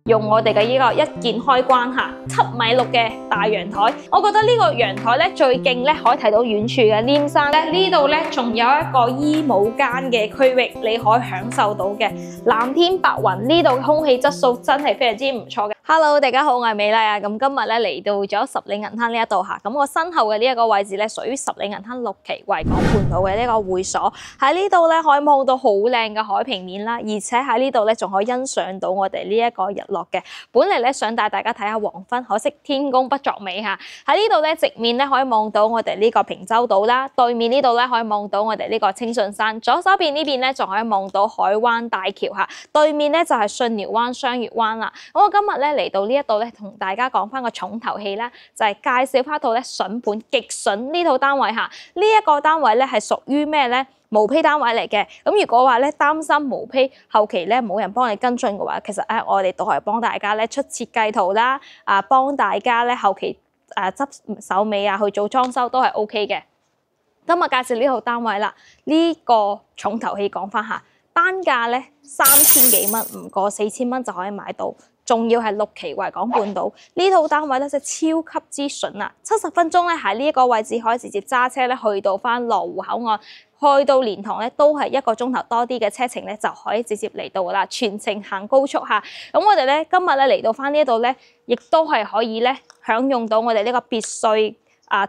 用我哋嘅呢個一鍵開關嚇7.6米嘅大陽台。我覺得呢個陽台咧最勁咧，可以睇到遠處嘅黏山咧。呢度咧仲有一個衣帽間嘅區域，你可以享受到嘅藍天白雲。呢度空氣質素真係非常之唔錯嘅。Hello， 大家好，我係美麗啊。咁今日咧嚟到咗十里銀灘呢一度嚇，咁我身後嘅呢一個位置咧，屬於十里銀灘六期維港半島嘅呢個會所。喺呢度咧可以望到好靚嘅海平面啦，而且喺呢度咧仲可以欣賞到我哋呢一個日落嘅。本嚟咧想帶大家睇下黃昏，可惜天公不作美嚇。喺呢度咧直面咧可以望到我哋呢個平洲島啦，對面呢度咧可以望到我哋呢個清順山，左手邊呢邊咧仲可以望到海灣大橋嚇，對面咧就係信寮灣雙月灣啦。咁我今日咧嚟到呢一度咧，同大家講翻個重頭戲啦，就係介紹翻套咧筍盤極筍呢套單位嚇。呢一個單位咧係屬於咩咧？毛坯單位嚟嘅。咁如果話咧擔心毛坯後期咧冇人幫你跟進嘅話，其實我哋都係幫大家咧出設計圖啦，幫大家咧後期執手尾去做裝修都係 OK 嘅。今日介紹呢套單位啦，呢個重頭戲講翻下，單價咧3000幾蚊，唔過4000蚊就可以買到。仲要係6期維港半島呢套單位咧，真係超級之筍啊！70分鐘咧喺呢一個位置可以直接揸車咧去到翻羅湖口岸，去到蓮塘咧都係1個鐘頭多啲嘅車程咧就可以直接嚟到噶啦，全程行高速嚇。咁我哋咧今日咧嚟到翻呢度咧，亦都係可以咧享用到我哋呢個別墅。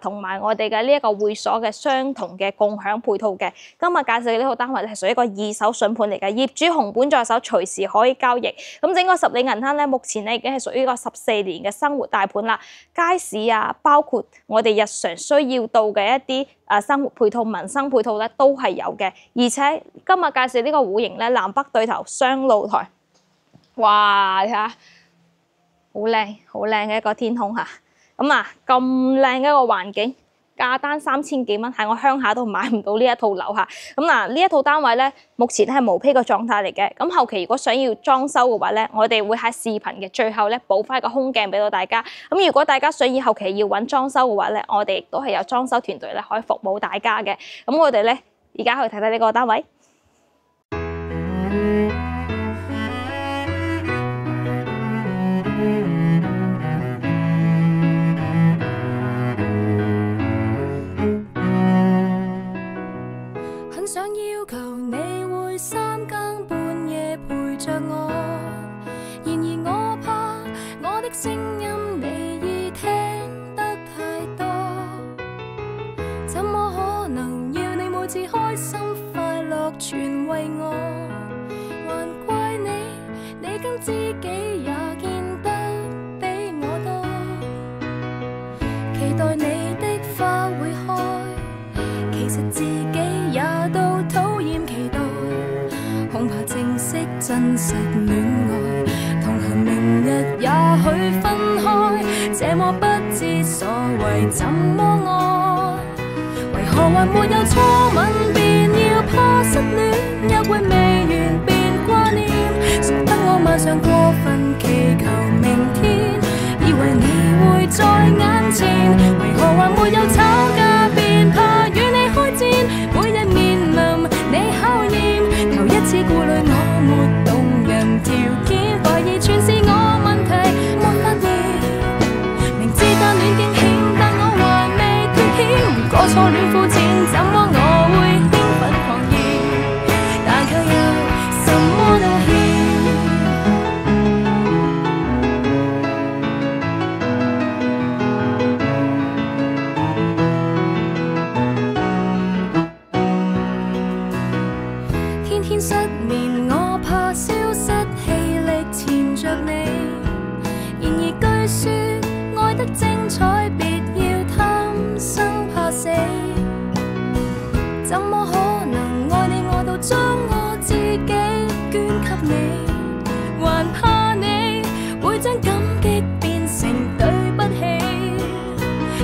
同埋我哋嘅呢一個會所嘅相同嘅共享配套嘅。今日介紹嘅呢套單位咧係屬於一個二手筍盤嚟嘅，業主紅本在手，隨時可以交易。咁整個十里銀灘咧，目前咧已經係屬於一個14年嘅生活大盤啦。街市包括我哋日常需要到嘅一啲生活配套、民生配套咧都係有嘅。而且今日介紹呢個戶型咧，南北對頭雙露台，哇！你睇下，好靚好靚嘅一個天空嚇。咁咁靚嘅一個環境，價單3000幾蚊，喺我鄉下都買唔到呢一套樓嚇。咁呢一套單位咧，目前係毛坯嘅狀態嚟嘅。咁後期如果想要裝修嘅話咧，我哋會喺視頻嘅最後咧補翻一個空鏡俾到大家。咁如果大家想要後期要揾裝修嘅話咧，我哋亦都係有裝修團隊咧可以服務大家嘅。咁我哋咧而家去睇睇呢個單位。想要求你會三更半夜陪着我，然而我怕我的聲音你已聽得太多，怎麼可能要你每次開心快樂全為我？還怪你跟知己也見得比我多，期待你的花會開，其實自己也都討厭期待，恐怕正式真實戀愛，同行明日也許分開，這麼不知所謂怎麼愛？為何還沒有初吻便要怕失戀，約會未完便掛念，誰得我晚上過分祈求明天，以為你會在眼前，為何還沒有吵架便怕與你開戰，每日面臨你考驗，頭一次顧慮我沒動人條件，懷疑全是我問題沒發現，明知單戀驚險，但我還未脫險，過錯戀膚淺，怎麼我會興奮狂熱，但卻又什麼都欠。失眠，我怕消失氣力纏着你。然而據說愛得精彩，別要貪生怕死。怎麼可能愛你愛到將我自己捐給你？還怕你會將感激變成對不起？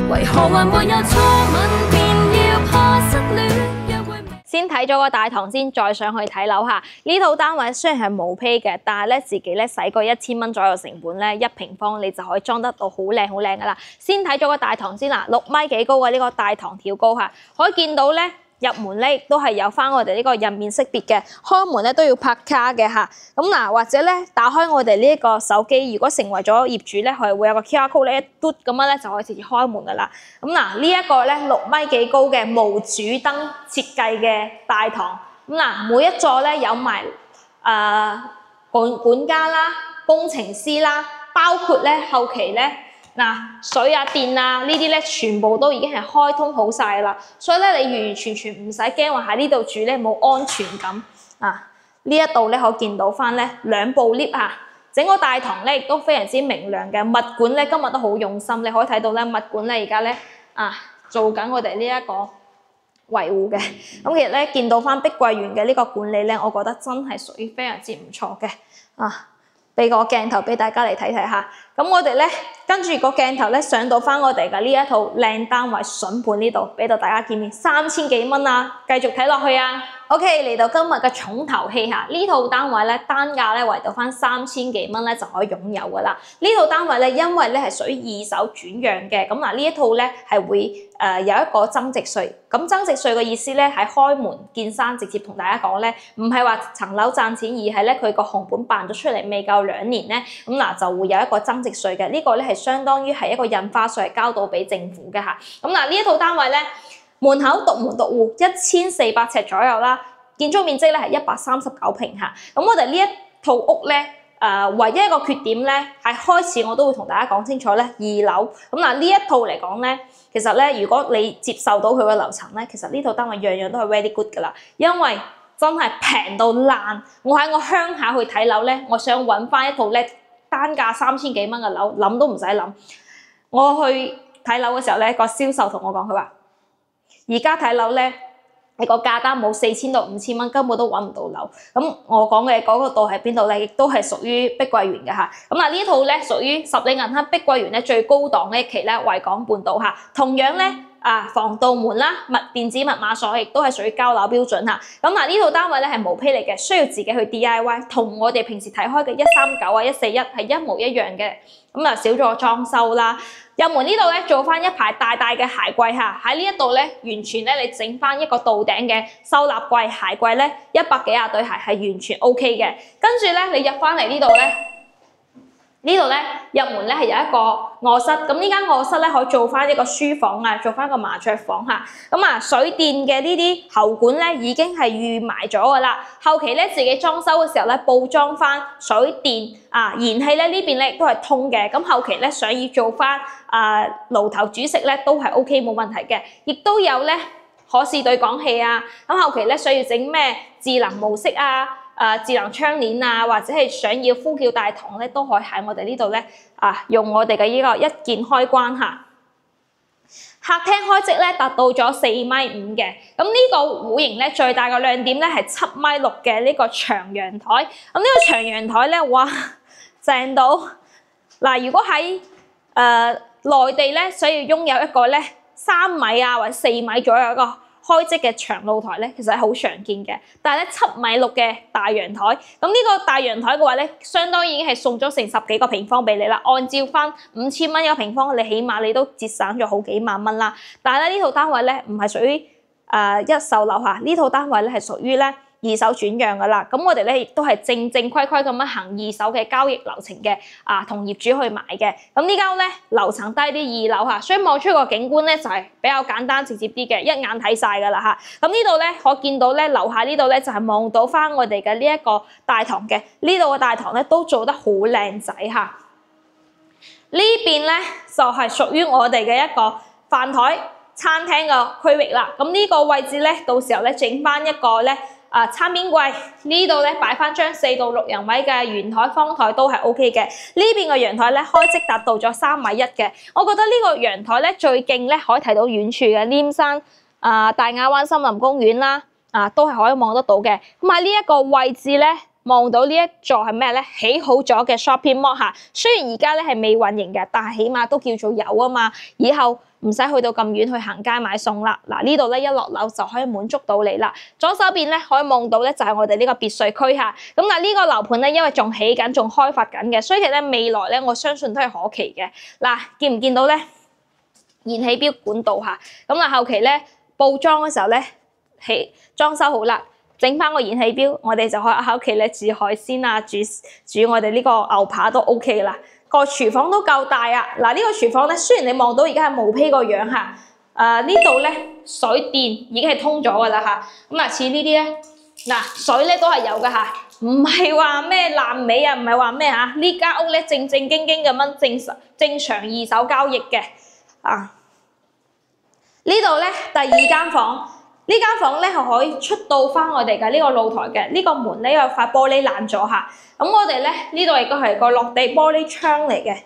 為何還沒有初吻便要怕失戀？先睇咗個大堂先，再上去睇樓下。呢套單位雖然係毛坯嘅，但係咧自己咧使過1000蚊左右成本咧，1平方你就可以裝得到好靚好靚噶啦。先睇咗個大堂先啦，6米幾高嘅呢個大堂挑高嚇，可以見到咧入門咧亦都係有翻我哋呢個人面識別嘅，開門咧都要拍卡嘅嚇。咁嗱，或者咧打開我哋呢一個手機，如果成為咗業主咧，佢會有個 QR code 咧一嘟咁樣咧就可以直接開門噶啦。咁嗱，呢一個咧6米幾高嘅無主燈設計嘅大堂，咁嗱每一座咧有埋管家啦、工程師啦，包括咧後期咧。水啊、電啊呢啲咧，全部都已經係開通好晒啦，所以咧你完完全全唔使驚話喺呢度住咧冇安全感啊！呢一度咧可見到翻咧2部 lift 啊，整個大堂咧亦都非常之明亮嘅，物管咧今日都好用心，你可以睇到咧物管咧而家咧做緊我哋呢一個維護嘅，咁其實咧見到翻碧桂園嘅呢個管理咧，我覺得真係屬於非常之唔錯嘅啊！俾個鏡頭俾大家嚟睇睇下，咁我哋咧跟住個鏡頭咧上到翻我哋嘅呢一套靚單位筍盤呢度，俾到大家見面3000幾蚊啊！繼續睇落去啊 ！OK， 嚟到今日嘅重頭戲嚇，呢套單位咧單價咧圍到翻3000幾蚊咧就可以擁有噶啦。呢套單位咧因為咧係屬於二手轉讓嘅，咁嗱呢一套咧係會有一個增值稅。咁增值稅嘅意思咧係開門見山，直接同大家講咧，唔係話層樓賺錢，而係咧佢個紅本辦咗出嚟未夠2年咧，咁嗱就會有一個增值稅嘅。呢個咧係相當於係一個印花稅交到俾政府嘅嚇。咁嗱呢一套單位咧，門口獨門獨戶1400尺左右啦，建築面積咧係139平嚇。咁我哋呢一套屋咧，唯一一個缺點咧係開始我都會同大家講清楚咧，2樓。咁嗱呢一套嚟講咧，其實咧如果你接受到佢個樓層咧，其實呢套單位樣樣都係 very good 噶啦，因為真係平到爛。我喺我鄉下去睇樓咧，我想揾翻一套咧單價3000幾蚊嘅樓，諗都唔使諗。我去睇樓嘅時候咧，個銷售同我講，佢話而家睇樓咧，你個價單冇4000到5000蚊，根本都揾唔到樓。咁我講嘅嗰個度係邊度咧？亦都係屬於碧桂園嘅嚇。咁嗱呢套咧屬於十里銀亨碧桂園咧最高檔呢一期咧維港半島嚇。同樣咧防盜門啦、電子密碼鎖亦都係屬於交樓標準嚇。咁嗱呢套單位咧係毛坯嚟嘅，需要自己去 DIY， 同我哋平時睇開嘅139、141係一模一樣嘅。咁少咗裝修啦。入門呢度咧做翻一排大大嘅鞋櫃嚇，喺呢一度咧完全咧你整翻一個到頂嘅收納櫃鞋櫃咧，100幾廿對鞋係完全 OK 嘅。跟住咧你入翻嚟呢度咧。呢度咧入門咧係有一個臥室，咁呢間臥室咧可以做翻一個書房啊，做翻個麻雀房嚇。咁水電嘅呢啲喉管咧已經係預埋咗噶啦，後期咧自己裝修嘅時候咧報裝翻水電燃氣咧呢邊咧亦都係通嘅。咁後期咧想要做翻爐頭煮食咧都係 OK 冇問題嘅，亦都有咧可視對講器啊。咁後期咧想要整咩智能模式啊？智能窗簾啊，或者係想要呼叫大堂咧，都可以喺我哋呢度咧用我哋嘅呢個一鍵開關嚇。客廳開積咧達到咗4.5米嘅，咁呢個戶型咧最大嘅亮點咧係7.6米嘅呢個長陽台。咁呢個長陽台咧，哇正到嗱！如果喺內地咧，想要擁有一個咧3米或者4米左右一個開積嘅長露台咧，其實係好常見嘅，但係咧7.6米嘅大陽台，咁呢個大陽台嘅話咧，相當已經係送咗成10幾個平方俾你啦。按照翻5000蚊一個平方，你起碼你都節省咗好幾萬蚊啦。但係咧呢套單位咧唔係屬於一手樓嚇，呢套單位咧係屬於咧二手轉讓噶啦。咁我哋咧亦都係正規咁樣行二手嘅交易流程嘅，同業主去買嘅。咁呢間屋咧樓層低啲，2樓嚇，所以望出個景觀咧就係比較簡單直接啲嘅，一眼睇晒噶啦嚇。咁呢度咧可見到咧樓下呢度咧就係望到翻我哋嘅呢一個大堂嘅，呢度嘅大堂咧都做得好靚仔嚇。呢邊咧就係屬於我哋嘅一個飯台餐廳嘅區域啦。咁呢個位置咧到時候咧整翻一個咧餐邊櫃，呢度咧擺翻張4到6人位嘅圓台方台都係 OK 嘅。呢邊嘅陽台咧開積達到咗3.1米嘅。我覺得呢個陽台咧最勁咧可以睇到遠處嘅稔山大亞灣森林公園啦，都係可以望得到嘅。咁喺呢一個位置咧望到呢一座係咩咧？起好咗嘅 shopping mall 嚇。雖然而家咧係未運營嘅，但係起碼都叫做有啊嘛。以後唔使去到咁遠去行街買餸啦。嗱，呢度咧一落樓就可以滿足到你啦。左手邊咧可以望到咧就係我哋呢個別墅區嚇。咁嗱呢個樓盤咧因為仲起緊，仲開發緊嘅，所以其實咧未來咧我相信都係可期嘅。嗱，見唔見到咧燃氣錶管道嚇？咁後期咧報裝嘅時候咧裝修好啦，整翻個燃氣錶，我哋就可以喺屋企咧煮海鮮啊，煮我哋呢個牛扒都 OK 啦。個廚房都夠大啊！嗱，呢個廚房咧，雖然你望到而家係毛坯個樣嚇，呢度咧水電已經係通咗噶啦嚇。咁啊，似呢啲咧，嗱水咧都係有噶嚇，唔係話咩爛尾啊，唔係話咩嚇。呢間屋咧正正經經咁樣正常二手交易嘅啊。呢度咧第二間房。呢間房咧係可以出到翻我哋嘅呢個露台嘅，呢個門咧有塊玻璃爛咗嚇，咁我哋咧呢度亦都係個落地玻璃窗嚟嘅。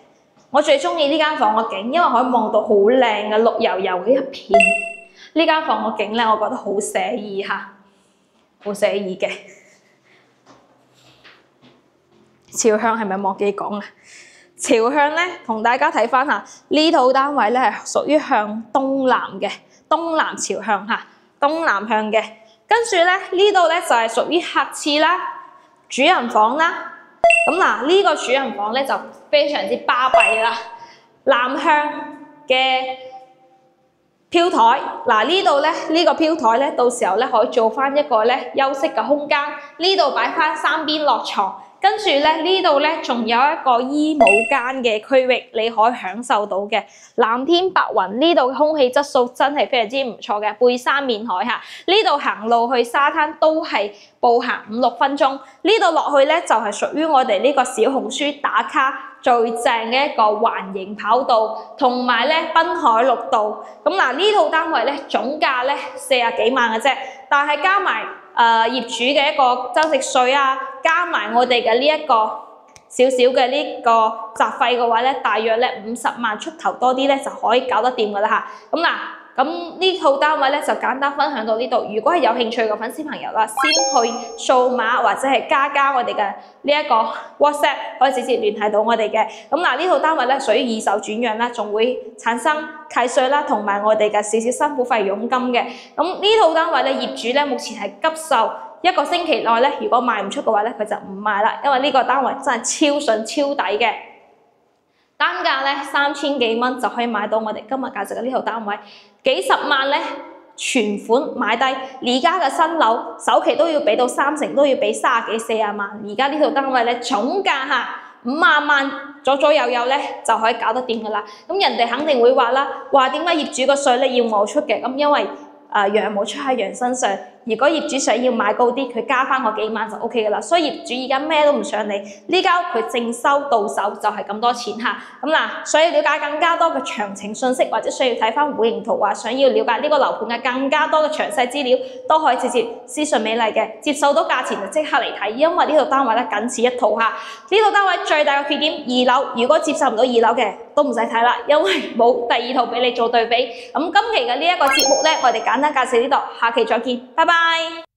我最中意呢間房個景，因為可以望到好靚嘅綠油油嘅一片。呢間房個景咧，我覺得好寫意嚇，好寫意嘅。朝向係咪忘記講啊？朝向咧，同大家睇翻下呢套單位咧係屬於向東南嘅，東南朝向嚇。東南向嘅，跟住咧呢度咧就係屬於客廁啦、主人房啦。咁嗱，呢個主人房咧就非常之巴閉啦。南向嘅飄台，嗱呢度咧呢個飄台咧，到時候咧可以做翻一個咧休息嘅空間。呢度擺翻三邊落床。跟住咧，呢度咧仲有一個衣帽間嘅區域，你可以享受到嘅藍天白雲。呢度空氣質素真係非常之唔錯嘅，背山面海嚇。呢度行路去沙灘都係步行5-6分鐘。呢度落去咧就係屬於我哋呢個小紅書打卡最正嘅一個環形跑道，同埋咧濱海綠道。咁嗱，呢套單位咧總價咧40幾萬嘅啫，但係加埋業主嘅一個增值稅啊，加埋我哋嘅呢一個少少嘅呢個雜費嘅話咧，大約咧50萬出頭多啲咧就可以搞得掂噶啦嚇。咁嗱，咁呢套單位咧就簡單分享到呢度。如果係有興趣嘅粉絲朋友啦，先去掃碼或者係加我哋嘅呢一個 WhatsApp， 可以直接聯繫到我哋嘅。咁嗱，呢套單位咧屬於二手轉讓啦，仲會產生契稅啦，同埋我哋嘅少少辛苦費佣金嘅。咁呢套單位咧，業主咧目前係急售，1個星期內咧，如果賣唔出嘅話咧，佢就唔賣啦，因為呢個單位真係超筍超抵嘅。單價咧3000幾蚊就可以買到我哋今日價值嘅呢套單位，幾十萬咧全款買低，而家嘅新樓首期都要俾到30%，都要俾30幾40萬。而家呢套單位咧總價下50萬左右咧就可以搞得掂噶啦。咁人哋肯定會話啦，話點解業主個稅咧要我出嘅？咁因為羊毛出喺羊身上，如果業主想要買高啲，佢加翻個幾萬就 OK 噶啦。所以業主而家咩都唔想理，呢間屋佢正收到手就係咁多錢嚇。咁嗱，想要了解更加多嘅詳情信息，或者需要睇翻戶型圖畫，想要了解呢個樓盤嘅更加多嘅詳細資料，都可以直接私信美麗嘅，接受到價錢就即刻嚟睇，因為呢套單位咧僅此一套嚇。呢套單位最大嘅缺點，2樓如果接受唔到2樓嘅，都唔使睇啦，因為冇第二套俾你做對比。咁今期嘅呢一個節目咧，我哋簡單介紹呢度，下期再見，拜拜。